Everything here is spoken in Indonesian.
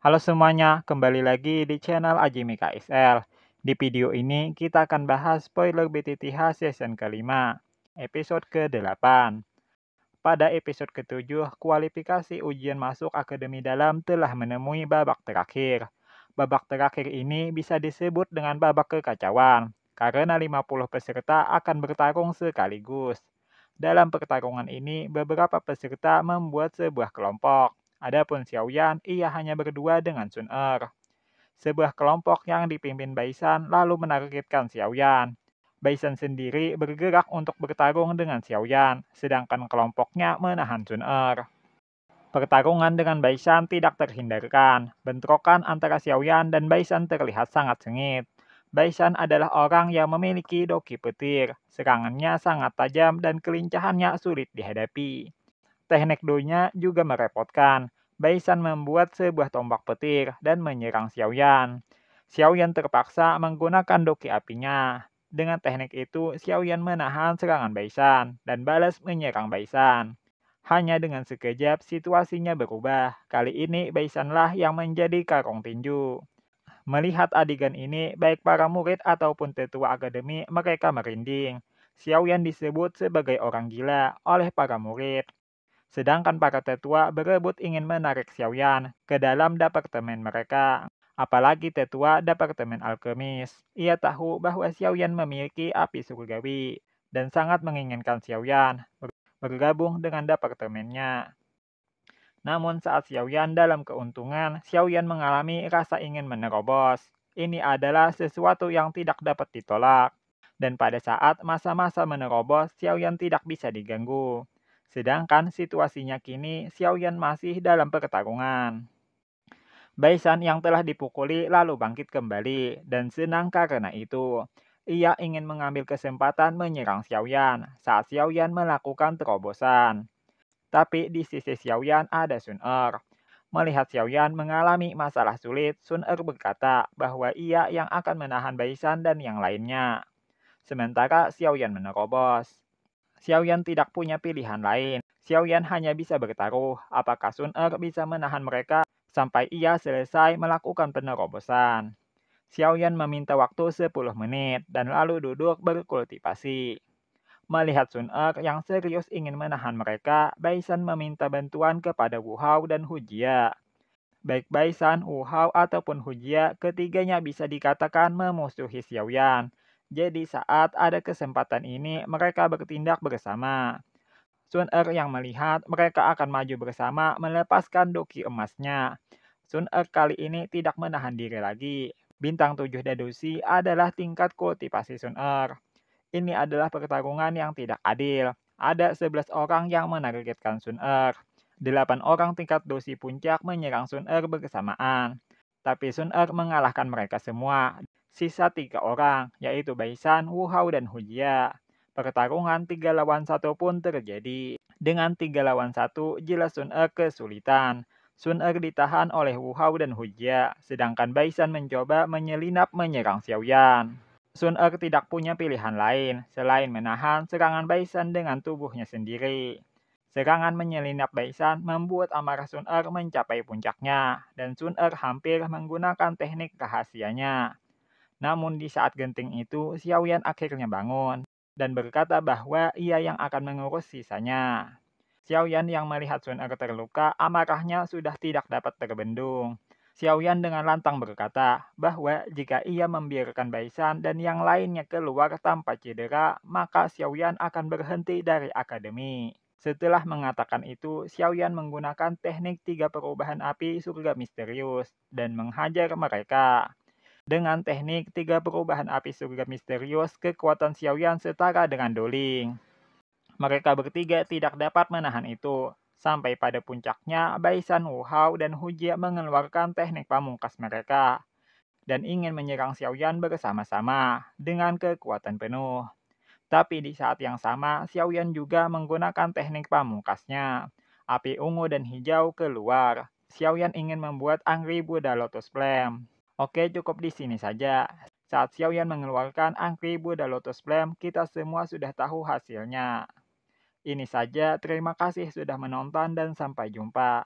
Halo semuanya, kembali lagi di channel Ajimi KSL. Di video ini kita akan bahas spoiler BTTH season kelima, episode ke-8. Pada episode ke-7, kualifikasi ujian masuk Akademi Dalam telah menemui babak terakhir. Babak terakhir ini bisa disebut dengan babak kekacauan, karena 50 peserta akan bertarung sekaligus. Dalam pertarungan ini, beberapa peserta membuat sebuah kelompok. Adapun Xiaoyan, ia hanya berdua dengan Sun Er. Sebuah kelompok yang dipimpin Baisan lalu menargetkan Xiaoyan. Baisan sendiri bergerak untuk bertarung dengan Xiaoyan, sedangkan kelompoknya menahan Sun Er. Pertarungan dengan Baisan tidak terhindarkan. Bentrokan antara Xiaoyan dan Baisan terlihat sangat sengit. Baisan adalah orang yang memiliki doki petir. Serangannya sangat tajam dan kelincahannya sulit dihadapi. Teknik do-nya juga merepotkan. Baisan membuat sebuah tombak petir dan menyerang Xiaoyan. Xiaoyan terpaksa menggunakan doki apinya. Dengan teknik itu, Xiaoyan menahan serangan Baisan dan balas menyerang Baisan. Hanya dengan sekejap situasinya berubah. Kali ini Baisanlah yang menjadi karung tinju. Melihat adegan ini, baik para murid ataupun tetua akademi mereka merinding. Xiaoyan disebut sebagai orang gila oleh para murid. Sedangkan para tetua berebut ingin menarik Xiaoyan ke dalam departemen mereka. Apalagi tetua departemen alkemis. Ia tahu bahwa Xiaoyan memiliki api surgawi dan sangat menginginkan Xiaoyan bergabung dengan departemennya. Namun saat Xiaoyan dalam keuntungan, Xiaoyan mengalami rasa ingin menerobos. Ini adalah sesuatu yang tidak dapat ditolak. Dan pada saat masa-masa menerobos, Xiaoyan tidak bisa diganggu. Sedangkan situasinya kini, Xiaoyan masih dalam pertarungan. Baisan yang telah dipukuli lalu bangkit kembali, dan senang karena itu. Ia ingin mengambil kesempatan menyerang Xiaoyan saat Xiaoyan melakukan terobosan. Tapi di sisi Xiaoyan ada Sun Er. Melihat Xiaoyan mengalami masalah sulit, Sun Er berkata bahwa ia yang akan menahan Baisan dan yang lainnya. Sementara Xiaoyan menerobos. Xiaoyan tidak punya pilihan lain. Xiaoyan hanya bisa bertaruh apakah Sun Er bisa menahan mereka sampai ia selesai melakukan penerobosan. Xiaoyan meminta waktu 10 menit dan lalu duduk berkultivasi. Melihat Sun Er yang serius ingin menahan mereka, Baisan meminta bantuan kepada Wu Hao dan Hu Jia. Baik Baisan, Wu Hao ataupun Hu Jia, ketiganya bisa dikatakan memusuhi Xiaoyan. Jadi saat ada kesempatan ini, mereka bertindak bersama. Sun Er yang melihat mereka akan maju bersama melepaskan doki emasnya. Sun Er kali ini tidak menahan diri lagi. Bintang 7 deduksi adalah tingkat kultivasi Sun Er. Ini adalah pertarungan yang tidak adil. Ada 11 orang yang menargetkan Sun Er. 8 orang tingkat dosi puncak menyerang Sun Er bersamaan. Tapi Sun Er mengalahkan mereka semua. Sisa 3 orang, yaitu Baisan, Wu Hao, dan Hu Jia. Pertarungan 3 lawan 1 pun terjadi. Dengan 3 lawan 1, jelas Sun Er kesulitan. Sun Er ditahan oleh Wu Hao dan Hu Jia, sedangkan Baisan mencoba menyelinap menyerang Xiaoyan. Sun Er tidak punya pilihan lain selain menahan serangan Baisan dengan tubuhnya sendiri. Serangan menyelinap Baisan membuat amarah Sun Er mencapai puncaknya, dan Sun Er hampir menggunakan teknik rahasianya. Namun di saat genting itu, Xiaoyan akhirnya bangun dan berkata bahwa ia yang akan mengurus sisanya. Xiaoyan yang melihat Sun Er terluka, amarahnya sudah tidak dapat terbendung. Xiaoyan dengan lantang berkata bahwa jika ia membiarkan Baisan dan yang lainnya keluar tanpa cedera, maka Xiaoyan akan berhenti dari akademi. Setelah mengatakan itu, Xiaoyan menggunakan teknik 3 perubahan api surga misterius dan menghajar mereka. Dengan teknik 3 perubahan api surga misterius, kekuatan Xiaoyan setara dengan Doling. Mereka bertiga tidak dapat menahan itu. Sampai pada puncaknya, Baisan, Wu Hao, dan Hu Jia mengeluarkan teknik pamungkas mereka dan ingin menyerang Xiaoyan bersama-sama dengan kekuatan penuh. Tapi di saat yang sama, Xiaoyan juga menggunakan teknik pamungkasnya. Api ungu dan hijau keluar. Xiaoyan ingin membuat Angry Buddha Lotus Flame. Oke, cukup di sini saja. Saat Xiaoyan mengeluarkan Angry Buddha Lotus Flame, kita semua sudah tahu hasilnya. Ini saja, terima kasih sudah menonton dan sampai jumpa.